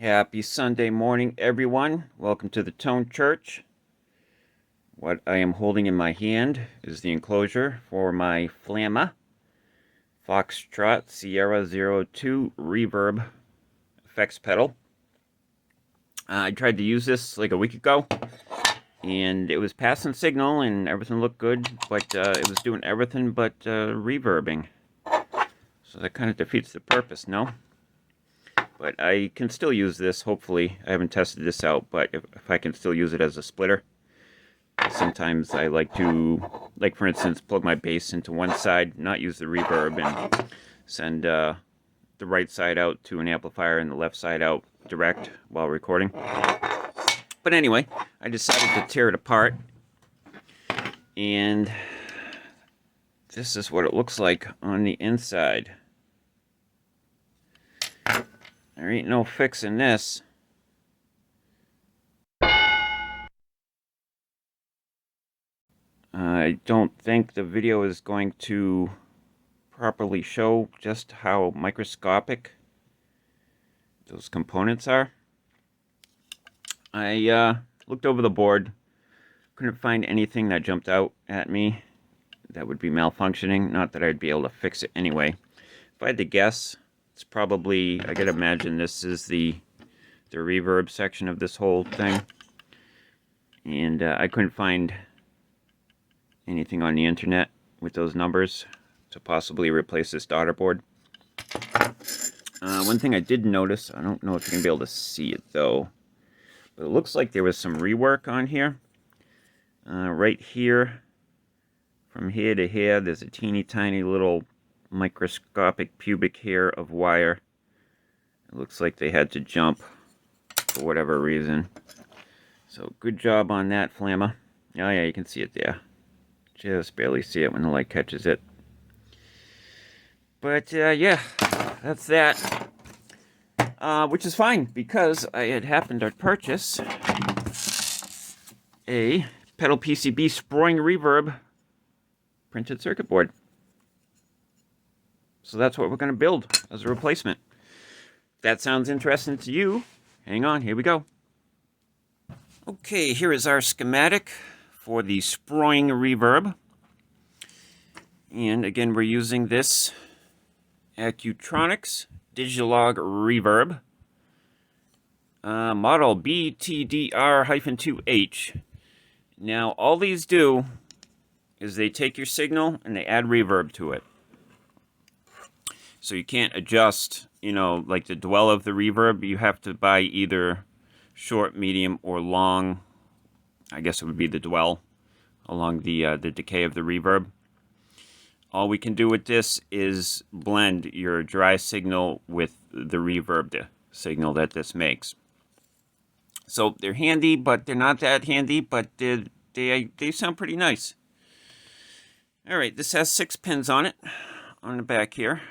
Happy Sunday morning, everyone. Welcome to the Tone Church. What I am holding in my hand is the enclosure for my Flamma Foxtrot Sierra 02 Reverb effects pedal. I tried to use this like a week ago, and it was passing signal and everything looked good, but it was doing everything but reverbing. So that kind of defeats the purpose, no? But I can still use this, hopefully. I haven't tested this out, but if I can still use it as a splitter. Sometimes I like to, like for instance, plug my bass into one side, not use the reverb, and send the right side out to an amplifier and the left side out direct while recording. But anyway, I decided to tear it apart, and this is what it looks like on the inside. There ain't no fixing this. I don't think the video is going to properly show just how microscopic those components are. I looked over the board, couldn't find anything that jumped out at me that would be malfunctioning. Not that I'd be able to fix it anyway. If I had to guess, it's probably, I gotta imagine this is the reverb section of this whole thing. And I couldn't find anything on the internet with those numbers to possibly replace this daughter board. One thing I did notice, I don't know if you're gonna be able to see it though, but it looks like there was some rework on here. Right here, from here to here, there's a teeny tiny little microscopic pubic hair of wire. It looks like they had to jump for whatever reason. So good job on that, Flamma. Oh yeah, you can see it there. Just barely see it when the light catches it. But yeah, that's that. Which is fine, because I had happened to purchase a pedal PCB Sproing Reverb printed circuit board. So that's what we're going to build as a replacement. If that sounds interesting to you, hang on, here we go. Okay, here is our schematic for the Sproing Reverb. And again, we're using this Accutronics Digitalog Reverb, model BTDR-2H. Now, all these do is they take your signal and they add reverb to it. So you can't adjust, like the dwell of the reverb. You have to buy either short, medium, or long. I guess it would be the dwell along the decay of the reverb. All we can do with this is blend your dry signal with the reverb signal that this makes. So they're handy, but they're not that handy, but they sound pretty nice. All right, this has 6 pins on it, on the back here.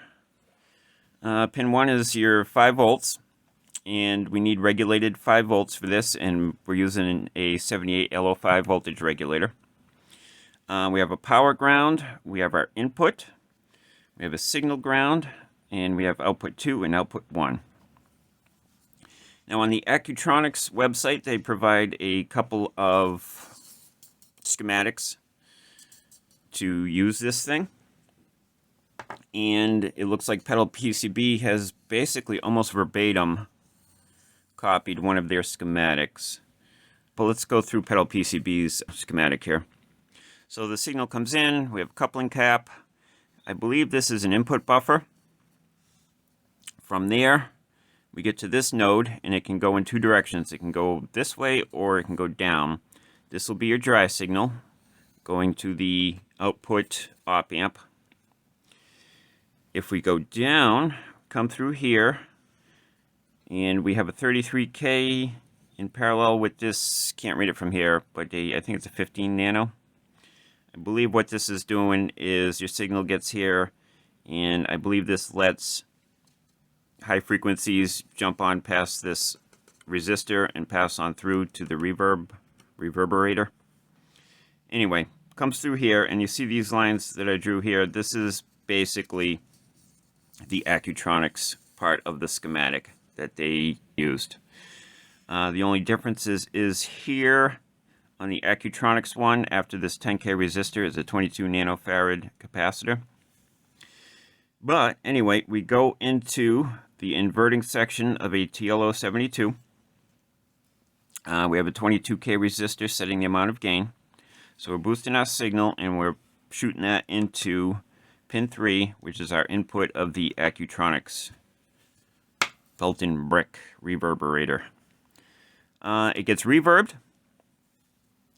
Pin 1 is your 5 volts, and we need regulated 5 volts for this, and we're using a 78 LO5 voltage regulator. We have a power ground, we have our input, we have a signal ground, and we have output 2 and output 1. Now on the Accutronics website, they provide a couple of schematics to use this thing. And it looks like Pedal PCB has basically almost verbatim copied one of their schematics. But let's go through Pedal PCB's schematic here. So the signal comes in, we have a coupling cap. I believe this is an input buffer. From there, we get to this node, and it can go in 2 directions. It can go this way, or it can go down. This will be your dry signal, going to the output op amp. If we go down, come through here, and we have a 33K in parallel with this, can't read it from here, but I think it's a 15 nano. I believe what this is doing is your signal gets here, and I believe this lets high frequencies jump on past this resistor and pass on through to the reverberator. Anyway, comes through here, and you see these lines that I drew here. This is basically the Accutronics part of the schematic that they used. The only difference is here on the Accutronics one, after this 10K resistor, is a 22 nanofarad capacitor. But anyway, we go into the inverting section of a TLO72. We have a 22K resistor setting the amount of gain. So we're boosting our signal and we're shooting that into pin 3, which is our input of the Accutronics Belton Brick reverberator. It gets reverbed,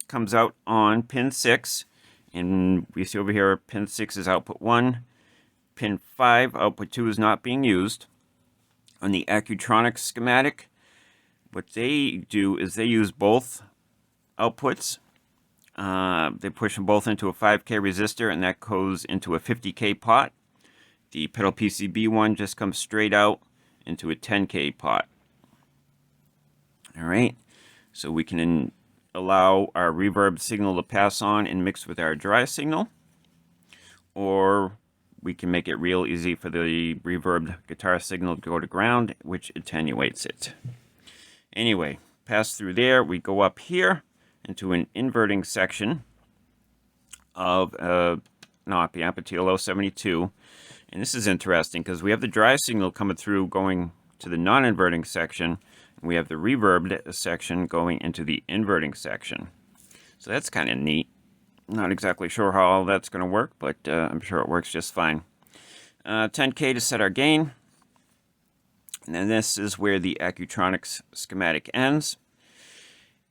comes out on pin 6, and we see over here pin 6 is output 1, pin 5, output 2 is not being used. On the Accutronics schematic, what they do is they use both outputs. They push them both into a 5K resistor, and that goes into a 50K pot. The pedal PCB one just comes straight out into a 10K pot. Alright, so we can allow our reverb signal to pass on and mix with our dry signal, or we can make it real easy for the reverbed guitar signal to go to ground, which attenuates it. Anyway, pass through there, we go up here into an inverting section of an op amp, a TLO72. And this is interesting because we have the dry signal coming through going to the non-inverting section, and we have the reverbed section going into the inverting section. So that's kind of neat. Not exactly sure how all that's going to work, but I'm sure it works just fine. 10K to set our gain. And then this is where the Accutronics schematic ends.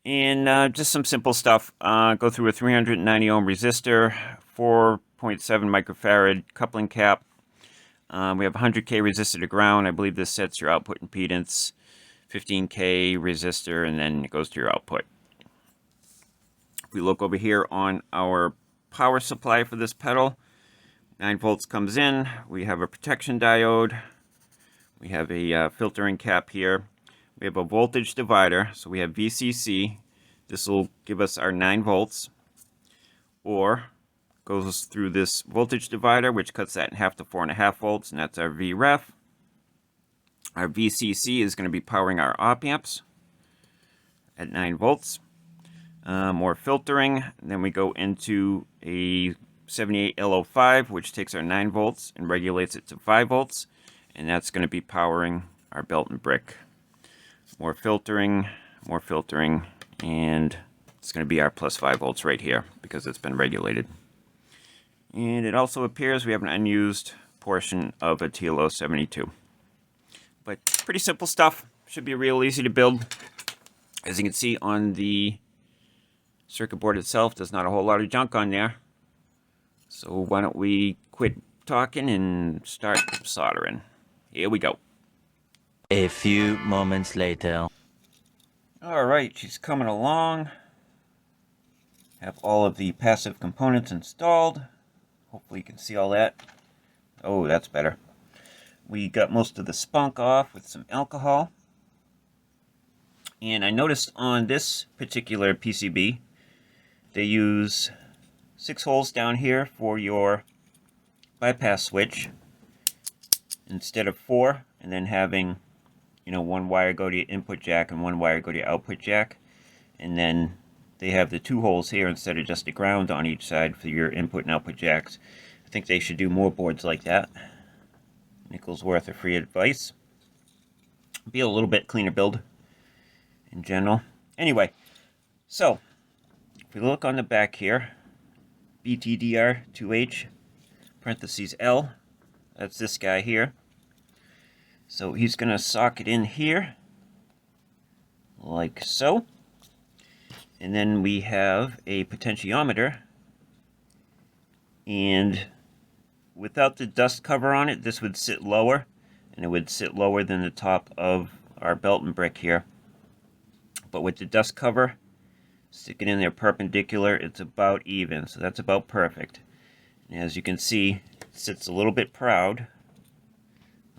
And just some simple stuff. Go through a 390 ohm resistor, 4.7 microfarad coupling cap. We have 100K resistor to ground. I believe this sets your output impedance. 15K resistor, and then it goes to your output. If we look over here on our power supply for this pedal, 9 volts comes in. We have a protection diode. We have a filtering cap here. We have a voltage divider, so we have VCC. This will give us our 9 volts, or goes through this voltage divider, which cuts that in half to 4.5 volts, and that's our VREF. Our VCC is going to be powering our op amps at 9 volts. More filtering, and then we go into a 78L05, which takes our 9 volts and regulates it to 5 volts, and that's going to be powering our Belton Brick. More filtering, and it's going to be our plus 5 volts right here because it's been regulated. And it also appears we have an unused portion of a TLO72. But pretty simple stuff. Should be real easy to build. As you can see on the circuit board itself, there's not a whole lot of junk on there. So why don't we quit talking and start soldering. Here we go. A few moments later. Alright, she's coming along. Have all of the passive components installed. Hopefully you can see all that. Oh, that's better. We got most of the spunk off with some alcohol. And I noticed on this particular PCB, they use 6 holes down here for your bypass switch instead of 4, and then having, you know, 1 wire go to your input jack and 1 wire go to your output jack. And then they have the 2 holes here instead of just a ground on each side for your input and output jacks. I think they should do more boards like that. Nickel's worth of free advice. Be a little bit cleaner build in general. Anyway, so if we look on the back here, BTDR-2H, parentheses L, that's this guy here. So he's going to socket in here, like so. And then we have a potentiometer, and without the dust cover on it, this would sit lower, and it would sit lower than the top of our Belton Brick here. But with the dust cover, stick it in there perpendicular, it's about even, so that's about perfect. And as you can see, it sits a little bit proud.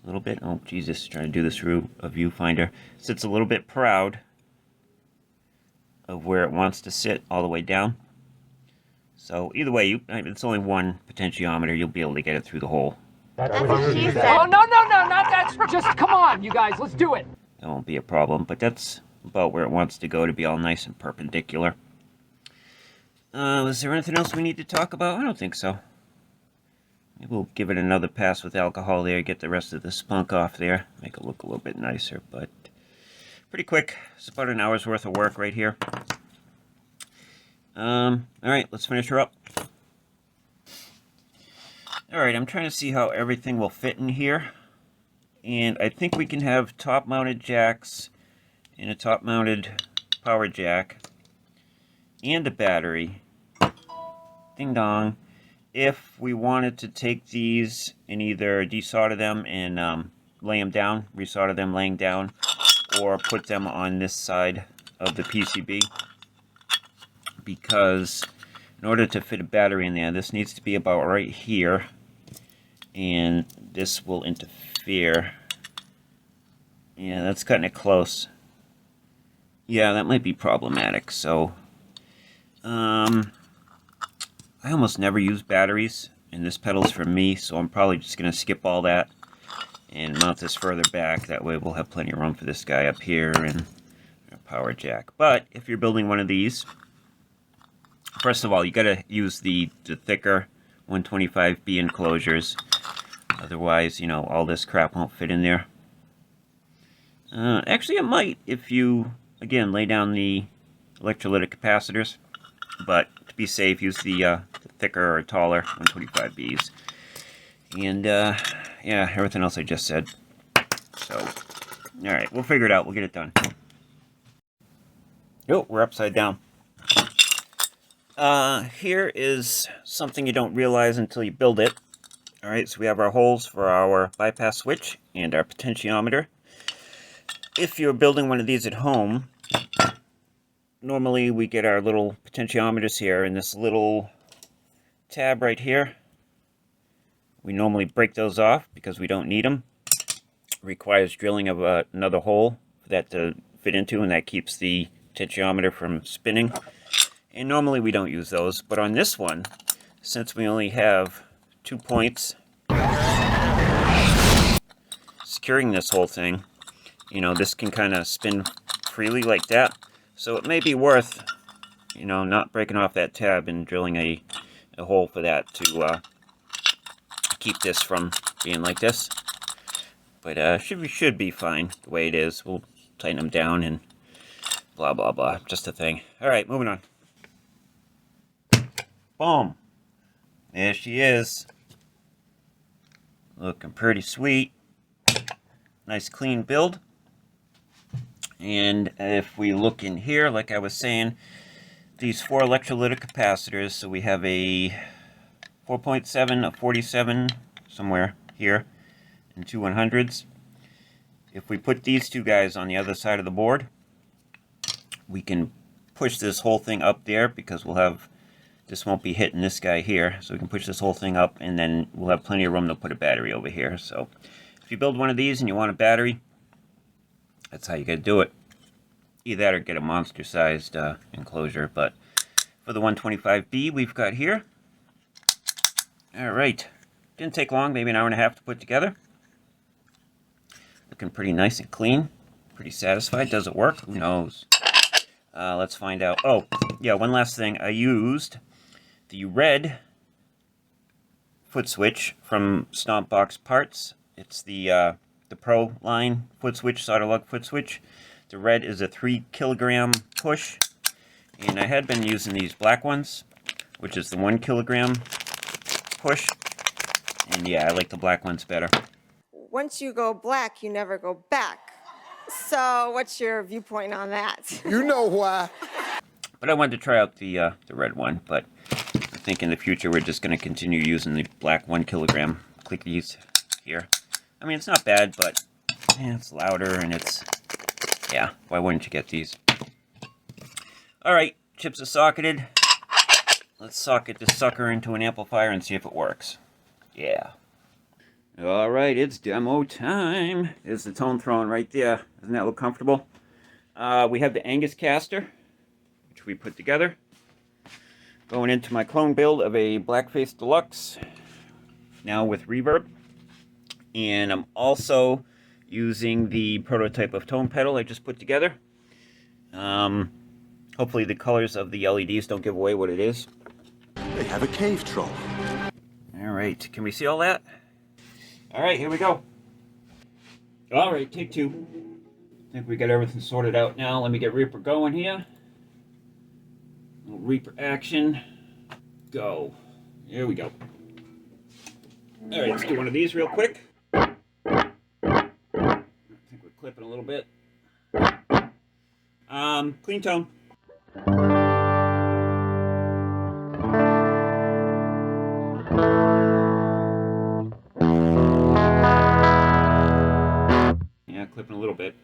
A little bit, oh Jesus, trying to do this through a viewfinder. It sits a little bit proud of where it wants to sit all the way down. So either way, it's only one potentiometer. You'll be able to get it through the hole. That's what she said. Oh, no, not that. Just come on, you guys. Let's do it. that won't be a problem. But that's about where it wants to go to be all nice and perpendicular. Is there anything else we need to talk about? I don't think so. Maybe we'll give it another pass with alcohol there, get the rest of the spunk off there, make it look a little bit nicer, but pretty quick. It's about an hour's worth of work right here. Alright, let's finish her up. Alright, I'm trying to see how everything will fit in here. And I think we can have top-mounted jacks and a top-mounted power jack and a battery. Ding dong. If we wanted to take these and either desolder them and lay them down, resolder them laying down, or put them on this side of the PCB. Because in order to fit a battery in there, this needs to be about right here. And this will interfere. Yeah, that's cutting it close. Yeah, that might be problematic. So, I almost never use batteries, and this pedal's for me, so I'm probably just going to skip all that and mount this further back. That way we'll have plenty of room for this guy up here and a power jack. But if you're building one of these, first of all, you got to use the thicker 125B enclosures. Otherwise, you know, all this crap won't fit in there. Actually, it might if you, again, lay down the electrolytic capacitors. But to be safe, use the thicker or taller 125Bs. And, yeah, everything else I just said. So, alright, we'll figure it out. We'll get it done. Oh, we're upside down. Here is something you don't realize until you build it. Alright, so we have our holes for our bypass switch and our potentiometer. If you're building one of these at home, normally we get our little potentiometers here in this little tab right here. We normally break those off because we don't need them. It requires drilling of another hole for that to fit into, and that keeps the potentiometer from spinning. And normally we don't use those, but on this one, since we only have 2 points securing this whole thing, you know, this can kind of spin freely like that. So it may be worth, you know, not breaking off that tab and drilling a hole for that to keep this from being like this. But should be fine the way it is. We'll tighten them down and blah, blah, blah. Just a thing. All right, moving on. Boom. There she is. Looking pretty sweet. Nice clean build. And if we look in here, like I was saying, these 4 electrolytic capacitors, so we have a 4.7, a 47, somewhere here, and 2 100s. If we put these two guys on the other side of the board, we can push this whole thing up there because we'll have, this won't be hitting this guy here, so we can push this whole thing up and then we'll have plenty of room to put a battery over here. So if you build one of these and you want a battery, that's how you gotta do it. Either that or get a monster-sized enclosure. But for the 125B we've got here. Alright. Didn't take long, maybe an hour and a half to put together. Looking pretty nice and clean. Pretty satisfied. Does it work? Who knows? Let's find out. Oh, yeah, one last thing. I used the red foot switch from Stompbox Parts. It's the Pro line foot switch, solder lug foot switch. The red is a 3 kilogram push, and I had been using these black ones, which is the 1 kilogram push, and yeah, I like the black ones better. Once you go black, you never go back. So what's your viewpoint on that? You know why. But I wanted to try out the red one, but I think in the future we're just going to continue using the black 1 kilogram clickies here. I mean, it's not bad, but yeah, it's louder and it's, yeah, why wouldn't you get these? Alright, chips are socketed. Let's socket this sucker into an amplifier and see if it works. Yeah. Alright, it's demo time. There's the tone throne right there. Doesn't that look comfortable? We have the Angus caster, which we put together. Going into my clone build of a Blackface Deluxe, now with reverb. And I'm also using the prototype of tone pedal I just put together. Hopefully the colors of the LEDs don't give away what it is. They have a cave troll. Alright, can we see all that? Alright, here we go. Alright, take two. I think we got everything sorted out now. Let me get Reaper going here. Little Reaper action. Go. Here we go. Alright, let's do one of these real quick. I think we're clipping a little bit. Clean tone. Yeah, clipping a little bit.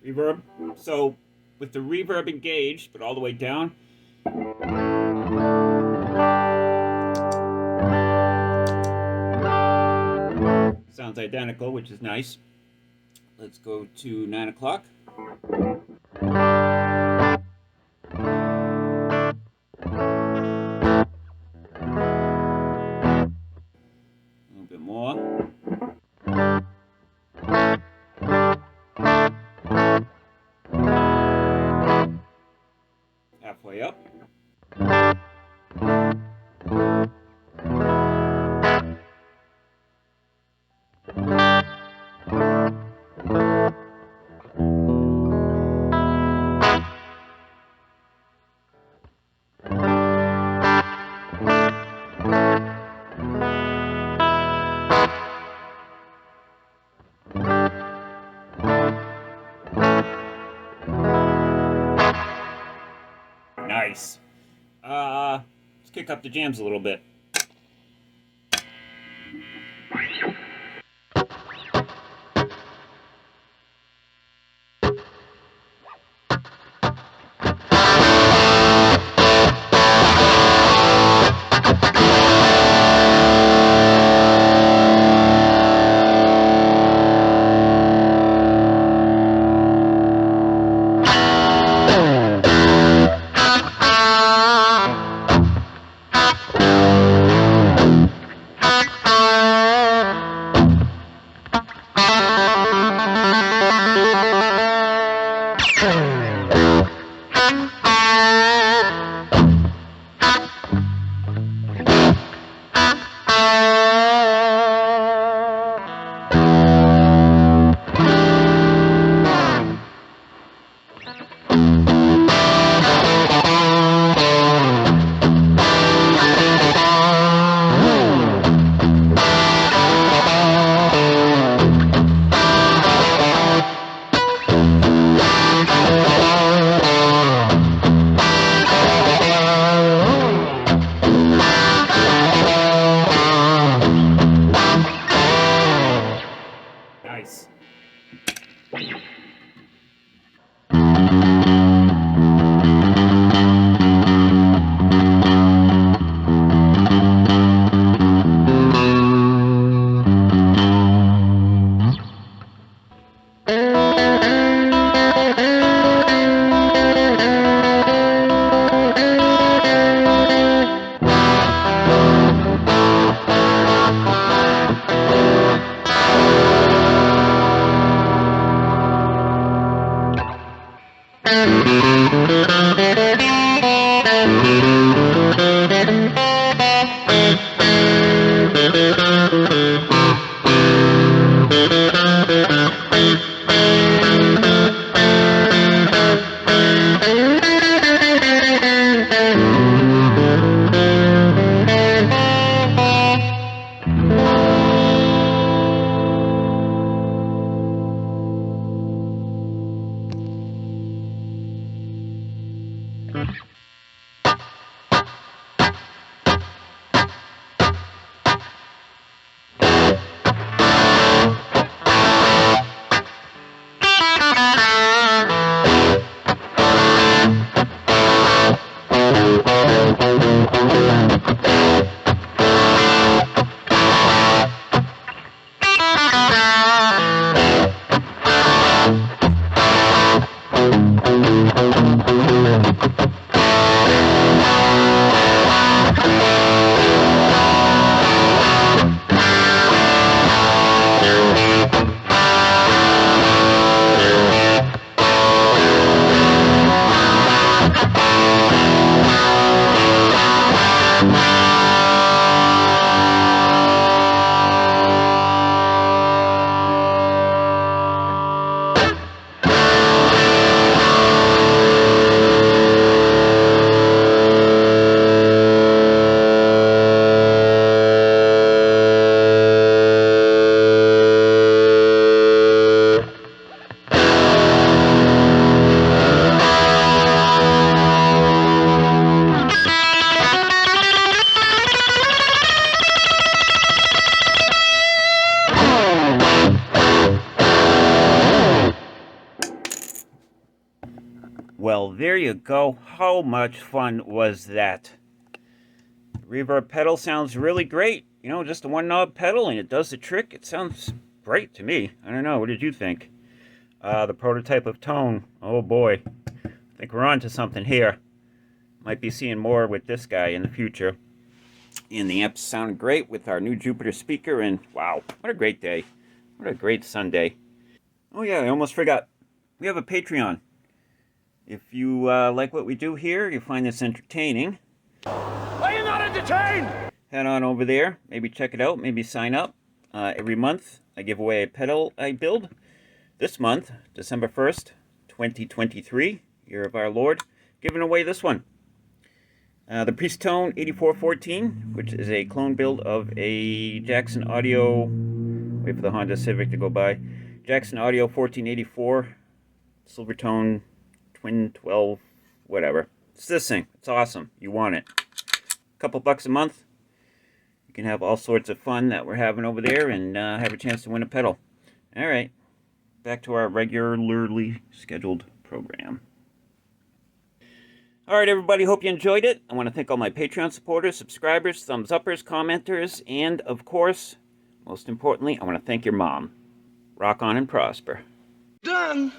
Reverb. So, with the reverb engaged, but all the way down, sounds identical, which is nice. Let's go to 9 o'clock. A little bit more. Halfway up. Nice. Let's kick up the jams a little bit. Nice. Well, there you go. How much fun was that? Reverb pedal sounds really great. You know, just a one knob pedal and it does the trick. It sounds great to me. I don't know. What did you think? The prototype of tone. Oh boy. I think we're on to something here. Might be seeing more with this guy in the future. And the amps sound great with our new Jupiter speaker. And wow, what a great day. What a great Sunday. Oh yeah, I almost forgot. We have a Patreon. If you like what we do here, you find this entertaining. Are you not entertained? Head on over there. Maybe check it out. Maybe sign up. Every month, I give away a pedal I build. This month, December 1st, 2023, year of our Lord, giving away this one. The Priest Tone 8414, which is a clone build of a Jackson Audio, wait for the Honda Civic to go by, Jackson Audio 1484, Silvertone, Twin 12, whatever. It's this thing. It's awesome. You want it. A couple bucks a month. You can have all sorts of fun that we're having over there and have a chance to win a pedal. All right. Back to our regularly scheduled program. All right, everybody, hope you enjoyed it. I want to thank all my Patreon supporters, subscribers, thumbs uppers, commenters, and, of course, most importantly, I want to thank your mom. Rock on and prosper. Done.